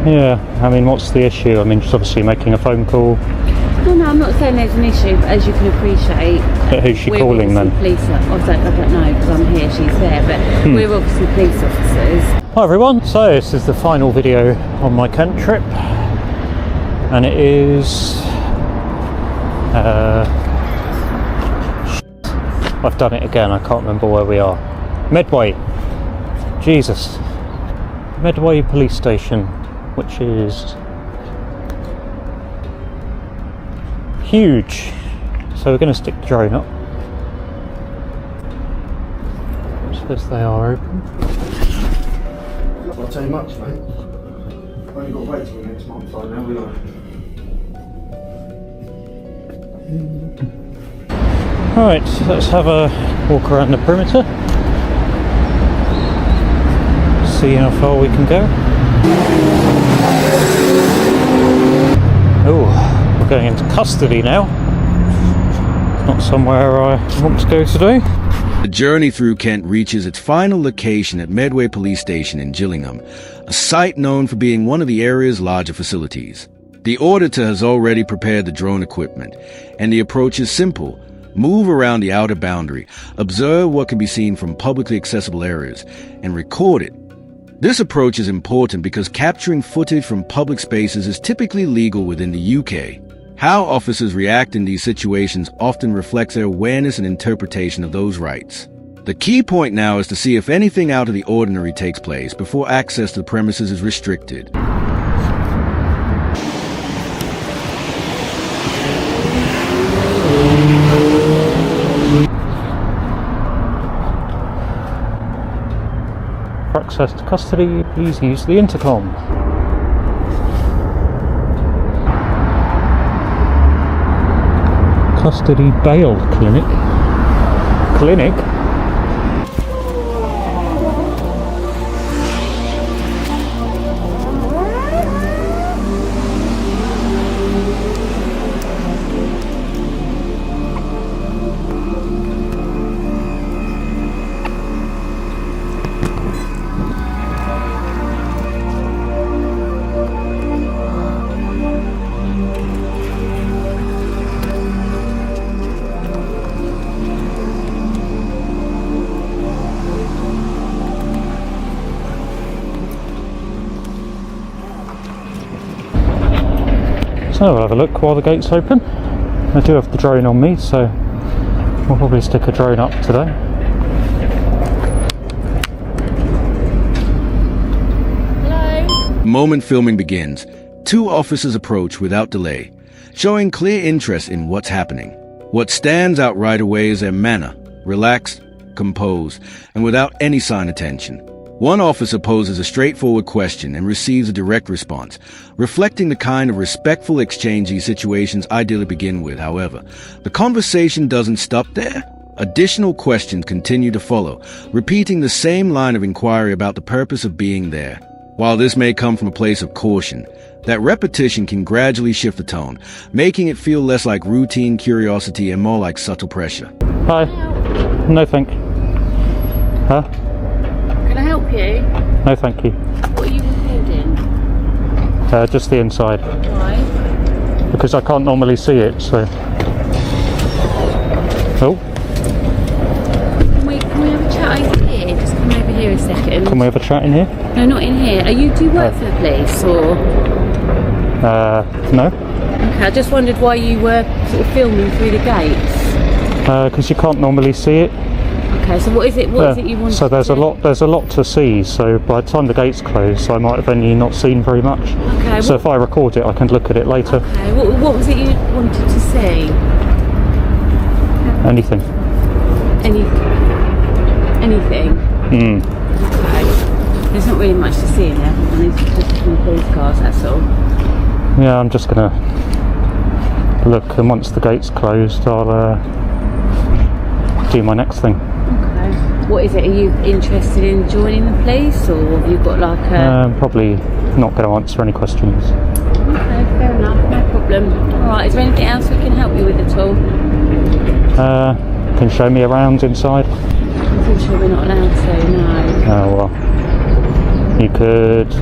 Yeah, I mean, what's the issue? I mean, she's obviously making a phone call. No, I'm not saying there's an issue, but as you can appreciate... But who's she calling then? Police, I don't know, because I'm here, she's there, but we're obviously police officers. Hi everyone, so this is the final video on my Kent trip, and it is... I've done it again, I can't remember where we are. Medway. Jesus. Medway Police Station, which is huge. So we're going to stick the drone up. Says they are open. Not got too much, mate. We've only got to wait till the next month right now, we are. Right, so let's have a walk around the perimeter. See how far we can go. Oh, we're going into custody now. It's not somewhere I want to go today. The journey through Kent reaches its final location at Medway Police Station in Gillingham, a site known for being one of the area's larger facilities. The Auditor has already prepared the drone equipment, and the approach is simple. Move around the outer boundary, observe what can be seen from publicly accessible areas, and record it. This approach is important because capturing footage from public spaces is typically legal within the UK. How officers react in these situations often reflects their awareness and interpretation of those rights. The key point now is to see if anything out of the ordinary takes place before access to the premises is restricted. For access to custody, please use the intercom. Custody bail clinic. Clinic? So we'll have a look while the gate's open. I do have the drone on me, so we'll probably stick a drone up today. Hello? Moment filming begins. Two officers approach without delay, showing clear interest in what's happening. What stands out right away is their manner, relaxed, composed, and without any sign of tension. One officer poses a straightforward question and receives a direct response, reflecting the kind of respectful exchange these situations ideally begin with. However, the conversation doesn't stop there. Additional questions continue to follow, repeating the same line of inquiry about the purpose of being there. While this may come from a place of caution, that repetition can gradually shift the tone, making it feel less like routine curiosity and more like subtle pressure. Hi. No thank you. Huh? Can I help you? No thank you. What are you recording? Just the inside. Why? Because I can't normally see it, so... Oh, Can we have a chat over here? Just come over here a second. can we have a chat in here? No, not in here. Do you work for the police, or...? No. Okay, I just wondered why you were sort of filming through the gates. Because you can't normally see it. Okay, so what is it you want So there's to... a lot to see, so by the time the gate's closed I might have only not seen very much. Okay, So if I record it I can look at it later. Okay, what was it you wanted to see? Anything. Anything? Okay. There's not really much to see in there, and it's just from police cars, that's all. Yeah, I'm just gonna look, and once the gate's closed I'll do my next thing. Okay. What is it? Are you interested in joining the police, or have you got like a... Probably not going to answer any questions. Okay, fair enough, no problem. Alright, is there anything else we can help you with at all? Can you show me around inside? Unfortunately we're not allowed to, no. Oh well. You could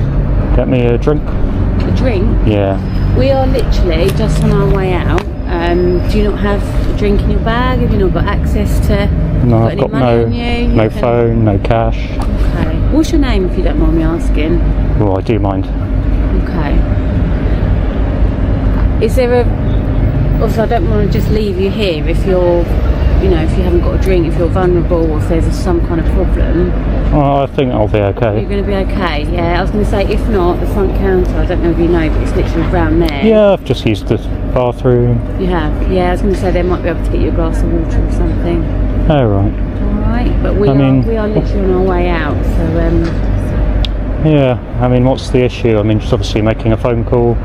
Get me a drink. A drink? Yeah. We are literally just on our way out. Do you not have a drink in your bag? Have you not got access to? No, I've got no phone, no cash. Okay. What's your name, if you don't mind me asking? Well, I do mind. Okay. Is there also, I don't want to just leave you here if you're, if you haven't got a drink, if you're vulnerable, or if there's some kind of problem. Oh, I think I'll be okay. You're going to be okay, yeah. I was going to say, if not, the front counter, I don't know if you know, but it's literally around there. Yeah, I've just used the bathroom. You have? Yeah, I was going to say they might be able to get you a glass of water or something. Oh, right. Alright, but we are literally on our way out, so yeah, I mean, what's the issue? I mean, just obviously making a phone call.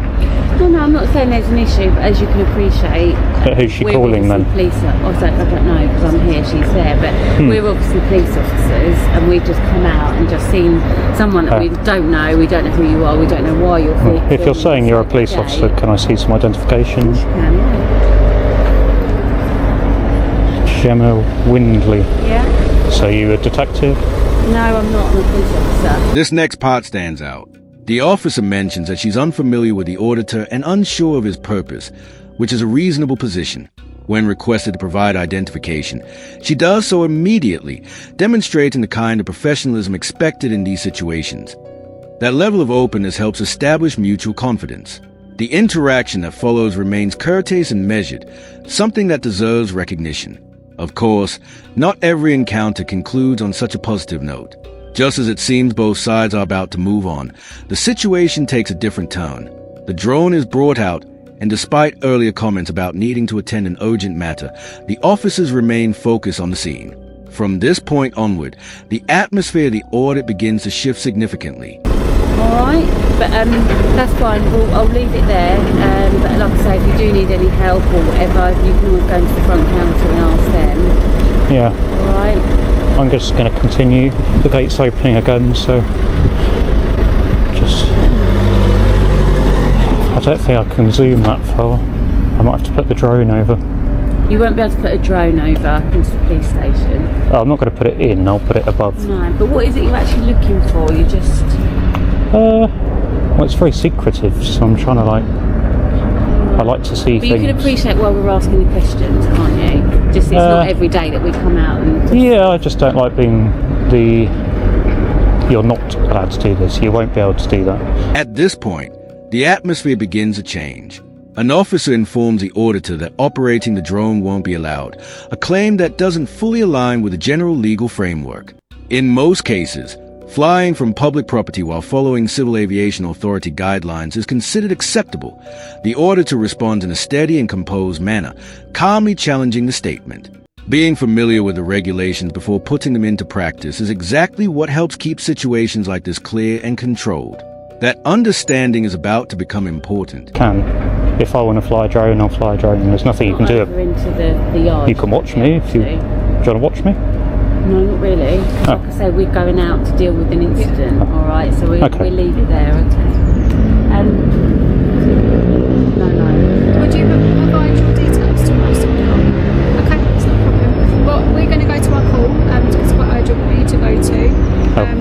No, I'm not saying there's an issue, but as you can appreciate... But who's she calling then? Police, I don't know, because I'm here, she's there, but we're obviously police officers, and we've just come out and just seen someone that we don't know who you are, we don't know why you're here. If you're saying you're a police officer, can I see some identification? Gemma Windley. Yeah? So you a detective? No, I'm not. I'm a police officer. This next part stands out. The officer mentions that she's unfamiliar with the auditor and unsure of his purpose, which is a reasonable position. When requested to provide identification, she does so immediately, demonstrating the kind of professionalism expected in these situations. That level of openness helps establish mutual confidence. The interaction that follows remains courteous and measured, something that deserves recognition. Of course, not every encounter concludes on such a positive note. Just as it seems both sides are about to move on, the situation takes a different turn. The drone is brought out, and despite earlier comments about needing to attend an urgent matter, the officers remain focused on the scene. From this point onward, the atmosphere of the audit begins to shift significantly. Alright, but that's fine, I'll leave it there, but like I say, if you do need any help or whatever, you can always go to the front counter and ask them. Yeah. Alright. I'm just going to continue. The gate's opening again, so I don't think I can zoom that far. I might have to put the drone over. You won't be able to put a drone over into the police station. Oh, I'm not going to put it in, I'll put it above. No, but what is it you're actually looking for? You just... well, it's very secretive, so I'm trying to I like to see things. But you can appreciate why we're asking the questions, can't you? Just it's not every day that we come out and... Yeah, I just don't like being you're not allowed to do this, you won't be able to do that. At this point, the atmosphere begins to change. An officer informs the auditor that operating the drone won't be allowed, a claim that doesn't fully align with the general legal framework. In most cases, flying from public property while following Civil Aviation Authority guidelines is considered acceptable. The auditor responds in a steady and composed manner, calmly challenging the statement. Being familiar with the regulations before putting them into practice is exactly what helps keep situations like this clear and controlled. That understanding is about to become important. If I want to fly a drone, I'll fly a drone. There's nothing you can do. Into the yard. You can watch me if you... Do you want to watch me? No, not really. Like I say, we're going out to deal with an incident, alright? So we'll leave it there, okay? No. Would you provide your details to us? Okay, that's not a problem. Well, we're going to go to our call, because it's quite urgent for you to go to.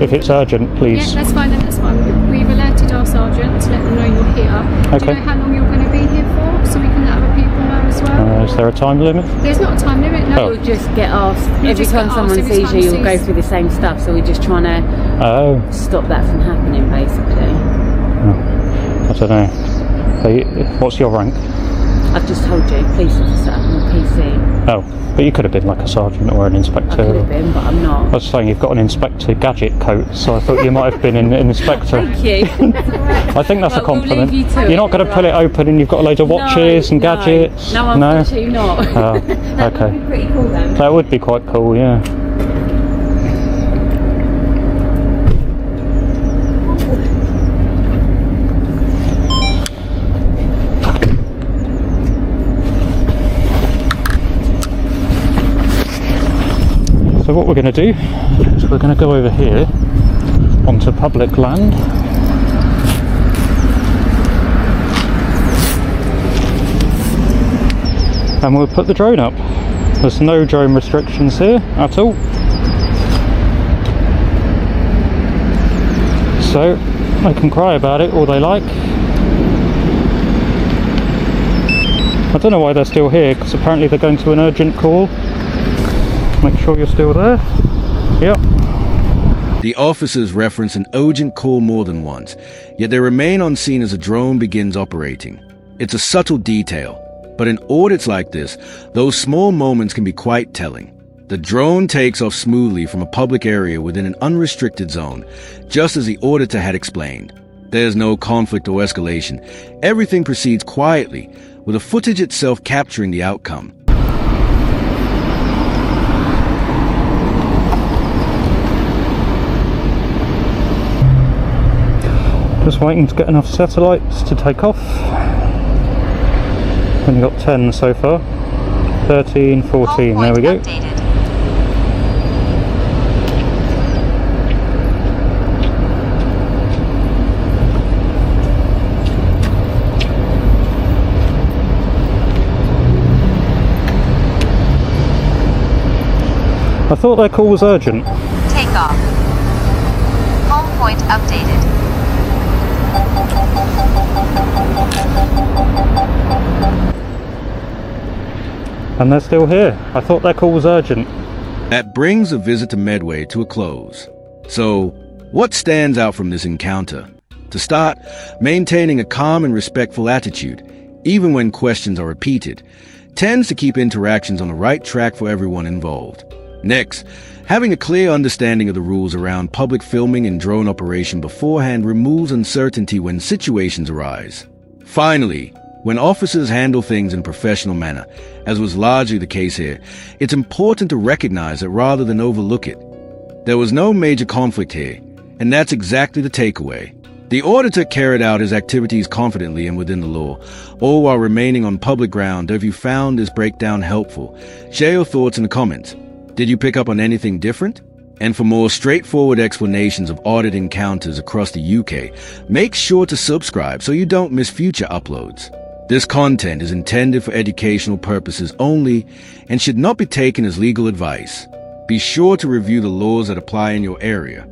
If it's urgent, please. Yeah, that's fine, then that's fine. We've alerted our sergeant to let them know you're here. Okay. Do you know how long you're going to be here for, so we can let other people know as well? Is there a time limit? There's not a time limit, no. You'll just get asked. Every time someone sees you, you'll go through the same stuff, so we're just trying to stop that from happening, basically. I don't know. What's your rank? I've just told you, police officer, I'm a PC. Oh, but you could have been like a sergeant or an inspector. I could have been, but I'm not. I was saying you've got an inspector gadget coat, so I thought you might have been an inspector. Thank you. I think that's a compliment. We'll leave you to You're not going to pull it open and you've got a load of watches and gadgets? No, I'm actually not. Oh, that okay. would be pretty cool though. That would be quite cool, yeah. So what we're going to do is we're going to go over here onto public land. And we'll put the drone up. There's no drone restrictions here at all. So They can cry about it all they like. I don't know why they're still here, because apparently they're going to an urgent call. Make sure you're still there. Yep. The officers reference an urgent call more than once, yet they remain on scene as a drone begins operating. It's a subtle detail, but in audits like this, those small moments can be quite telling. The drone takes off smoothly from a public area within an unrestricted zone, just as the auditor had explained. There's no conflict or escalation. Everything proceeds quietly, with the footage itself capturing the outcome. Just waiting to get enough satellites to take off. Only got 10 so far. 13, 14, there we go. Updated. I thought their call was urgent. Take off. Home point updated. And they're still here. I thought their call was urgent. That brings the visit to Medway to a close. So, what stands out from this encounter? To start, maintaining a calm and respectful attitude, even when questions are repeated, tends to keep interactions on the right track for everyone involved. Next, having a clear understanding of the rules around public filming and drone operation beforehand removes uncertainty when situations arise. Finally, when officers handle things in a professional manner, as was largely the case here, it's important to recognize it rather than overlook it. There was no major conflict here, and that's exactly the takeaway. The auditor carried out his activities confidently and within the law, all while remaining on public ground. If you found this breakdown helpful, share your thoughts in the comments. Did you pick up on anything different? And for more straightforward explanations of audit encounters across the UK, make sure to subscribe so you don't miss future uploads. This content is intended for educational purposes only and should not be taken as legal advice. Be sure to review the laws that apply in your area.